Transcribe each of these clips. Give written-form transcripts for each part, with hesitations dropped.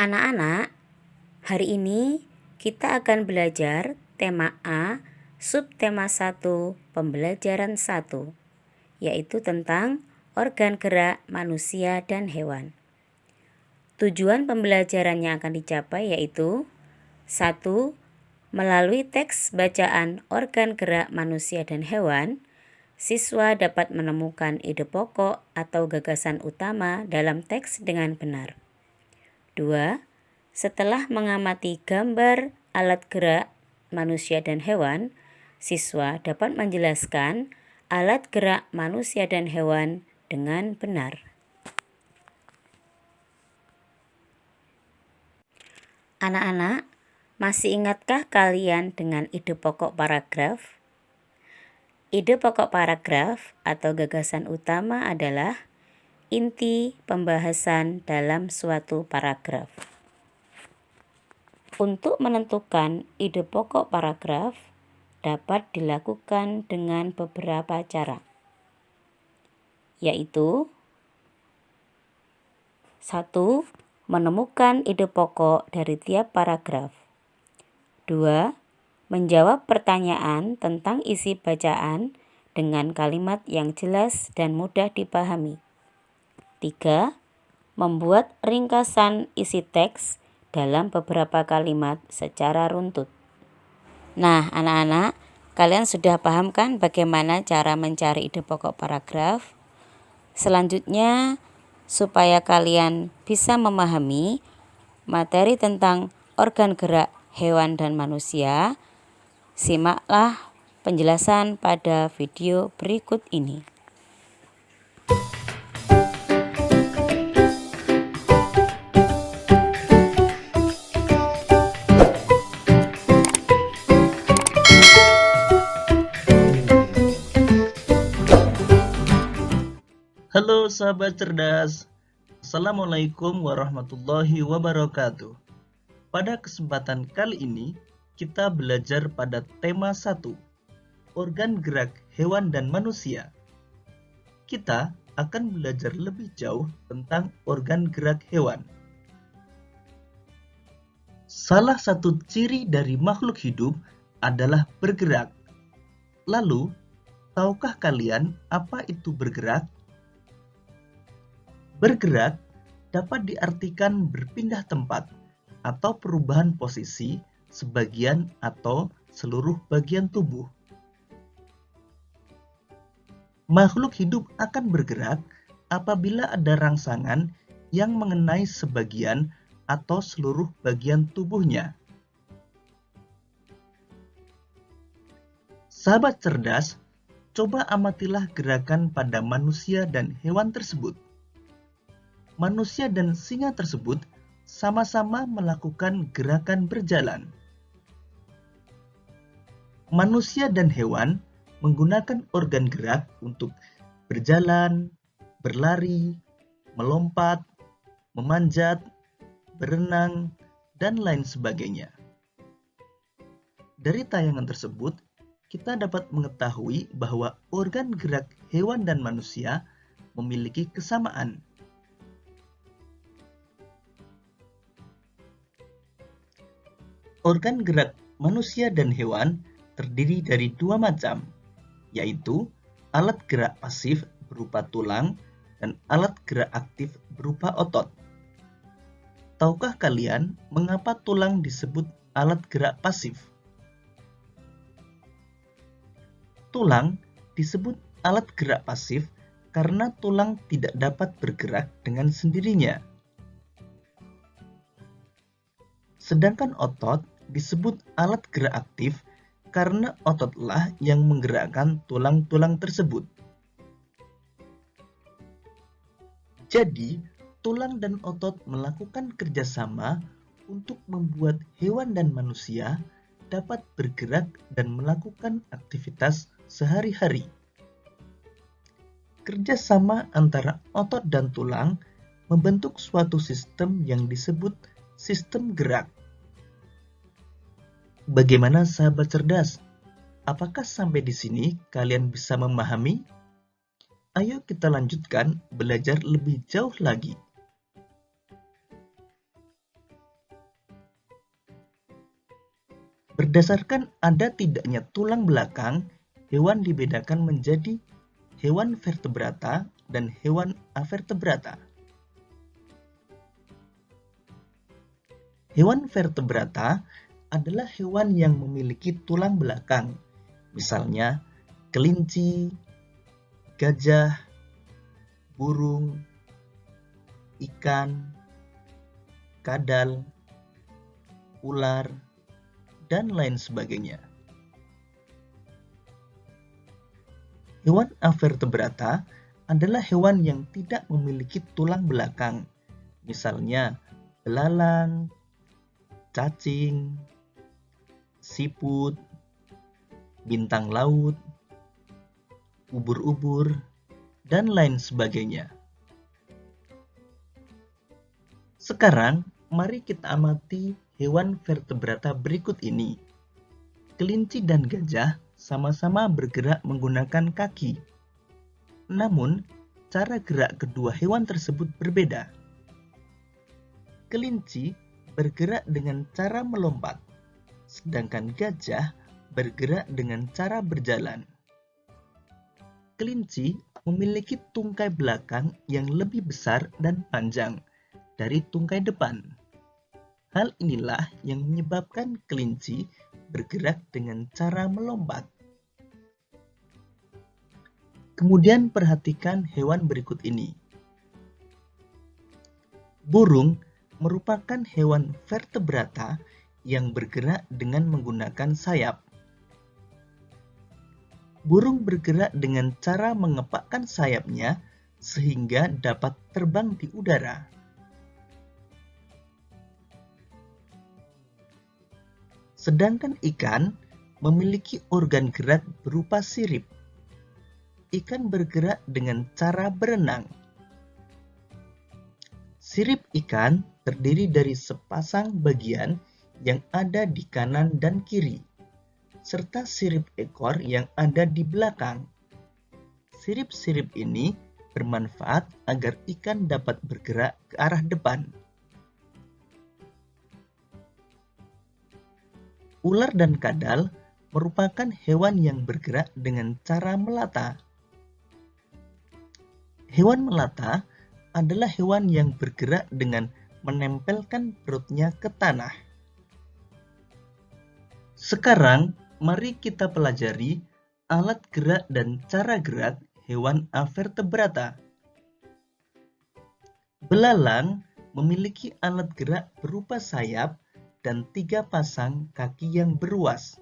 Anak-anak, hari ini kita akan belajar tema A, subtema 1, pembelajaran 1, yaitu tentang organ gerak manusia dan hewan. Tujuan pembelajaran yang akan dicapai yaitu 1. Melalui teks bacaan organ gerak manusia dan hewan, siswa dapat menemukan ide pokok atau gagasan utama dalam teks dengan benar. 2. Setelah mengamati gambar alat gerak manusia dan hewan, siswa dapat menjelaskan alat gerak manusia dan hewan dengan benar. Anak-anak, masih ingatkah kalian dengan ide pokok paragraf? Ide pokok paragraf atau gagasan utama adalah inti pembahasan dalam suatu paragraf. Untuk menentukan ide pokok paragraf dapat dilakukan dengan beberapa cara, yaitu 1. Menemukan ide pokok dari tiap paragraf. 2. Menjawab pertanyaan tentang isi bacaan dengan kalimat yang jelas dan mudah dipahami. 3. Membuat ringkasan isi teks dalam beberapa kalimat secara runtut. Nah, anak-anak, kalian sudah paham kan bagaimana cara mencari ide pokok paragraf? Selanjutnya, supaya kalian bisa memahami materi tentang organ gerak hewan dan manusia, simaklah penjelasan pada video berikut ini. Halo sahabat cerdas, Assalamualaikum warahmatullahi wabarakatuh. Pada kesempatan kali ini, kita belajar pada tema 1, organ gerak hewan dan manusia. Kita akan belajar lebih jauh tentang organ gerak hewan. Salah satu ciri dari makhluk hidup adalah bergerak. Lalu, tahukah kalian apa itu bergerak? Bergerak dapat diartikan berpindah tempat atau perubahan posisi sebagian atau seluruh bagian tubuh. Makhluk hidup akan bergerak apabila ada rangsangan yang mengenai sebagian atau seluruh bagian tubuhnya. Sahabat cerdas, coba amatilah gerakan pada manusia dan hewan tersebut. Manusia dan singa tersebut sama-sama melakukan gerakan berjalan. Manusia dan hewan menggunakan organ gerak untuk berjalan, berlari, melompat, memanjat, berenang, dan lain sebagainya. Dari tayangan tersebut, kita dapat mengetahui bahwa organ gerak hewan dan manusia memiliki kesamaan. Organ gerak manusia dan hewan terdiri dari dua macam, yaitu alat gerak pasif berupa tulang dan alat gerak aktif berupa otot. Tahukah kalian mengapa tulang disebut alat gerak pasif? Tulang disebut alat gerak pasif karena tulang tidak dapat bergerak dengan sendirinya. Sedangkan otot disebut alat gerak aktif karena ototlah yang menggerakkan tulang-tulang tersebut. Jadi, tulang dan otot melakukan kerjasama untuk membuat hewan dan manusia dapat bergerak dan melakukan aktivitas sehari-hari. Kerjasama antara otot dan tulang membentuk suatu sistem yang disebut sistem gerak. Bagaimana sahabat cerdas? Apakah sampai di sini kalian bisa memahami? Ayo kita lanjutkan belajar lebih jauh lagi. Berdasarkan ada tidaknya tulang belakang, hewan dibedakan menjadi hewan vertebrata dan hewan avertebrata. Hewan vertebrata adalah hewan yang memiliki tulang belakang, misalnya kelinci, gajah, burung, ikan, kadal, ular, dan lain sebagainya. Hewan avertebrata adalah hewan yang tidak memiliki tulang belakang, misalnya belalang, cacing, siput, bintang laut, ubur-ubur, dan lain sebagainya. Sekarang, mari kita amati hewan vertebrata berikut ini. Kelinci dan gajah sama-sama bergerak menggunakan kaki. Namun, cara gerak kedua hewan tersebut berbeda. Kelinci bergerak dengan cara melompat, sedangkan gajah bergerak dengan cara berjalan. Kelinci memiliki tungkai belakang yang lebih besar dan panjang dari tungkai depan. Hal inilah yang menyebabkan kelinci bergerak dengan cara melompat. Kemudian perhatikan hewan berikut ini. Burung merupakan hewan vertebrata yang bergerak dengan menggunakan sayap. Burung bergerak dengan cara mengepakkan sayapnya sehingga dapat terbang di udara. Sedangkan ikan memiliki organ gerak berupa sirip. Ikan bergerak dengan cara berenang. Sirip ikan terdiri dari sepasang bagian yang ada di kanan dan kiri, serta sirip ekor yang ada di belakang. Sirip-sirip ini bermanfaat agar ikan dapat bergerak ke arah depan. Ular dan kadal merupakan hewan yang bergerak dengan cara melata. Hewan melata adalah hewan yang bergerak dengan menempelkan perutnya ke tanah. Sekarang, mari kita pelajari alat gerak dan cara gerak hewan avertebrata. Belalang memiliki alat gerak berupa sayap dan 3 pasang kaki yang beruas.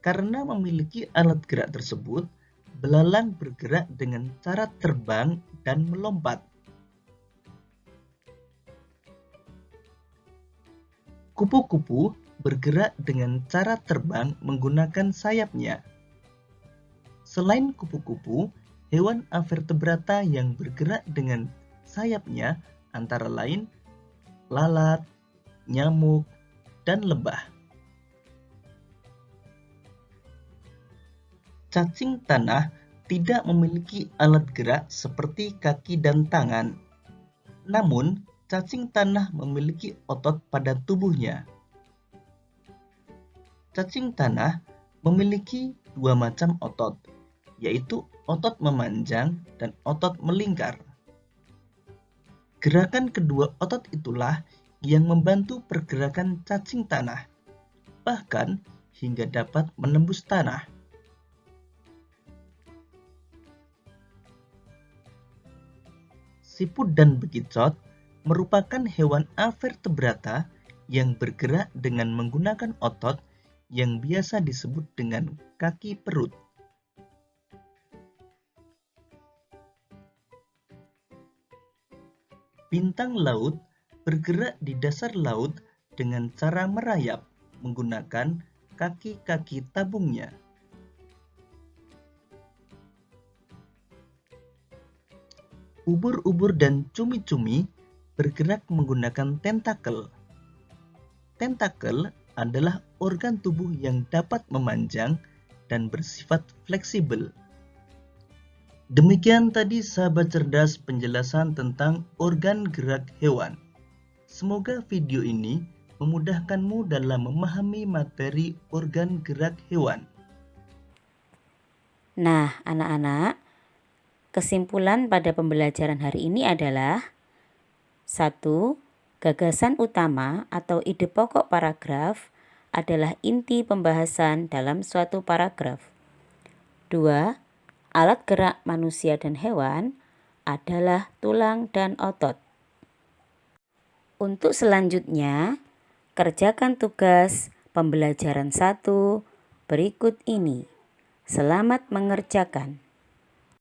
Karena memiliki alat gerak tersebut, belalang bergerak dengan cara terbang dan melompat. Kupu-kupu bergerak dengan cara terbang menggunakan sayapnya. Selain kupu-kupu, hewan avertebrata yang bergerak dengan sayapnya antara lain lalat, nyamuk, dan lebah. Cacing tanah tidak memiliki alat gerak seperti kaki dan tangan. Namun, cacing tanah memiliki otot pada tubuhnya. Cacing tanah memiliki 2 macam otot, yaitu otot memanjang dan otot melingkar. Gerakan kedua otot itulah yang membantu pergerakan cacing tanah, bahkan hingga dapat menembus tanah. Siput dan bekicot merupakan hewan avertebrata yang bergerak dengan menggunakan otot yang biasa disebut dengan kaki perut. Bintang laut bergerak di dasar laut dengan cara merayap menggunakan kaki-kaki tabungnya. Ubur-ubur dan cumi-cumi bergerak menggunakan tentakel. Tentakel adalah organ tubuh yang dapat memanjang dan bersifat fleksibel. Demikian tadi sahabat cerdas penjelasan tentang organ gerak hewan. Semoga video ini memudahkanmu dalam memahami materi organ gerak hewan. Nah, anak-anak, kesimpulan pada pembelajaran hari ini adalah 1. Gagasan utama atau ide pokok paragraf adalah inti pembahasan dalam suatu paragraf. 2. Alat gerak manusia dan hewan adalah tulang dan otot. Untuk selanjutnya, kerjakan tugas pembelajaran 1 berikut ini. Selamat mengerjakan.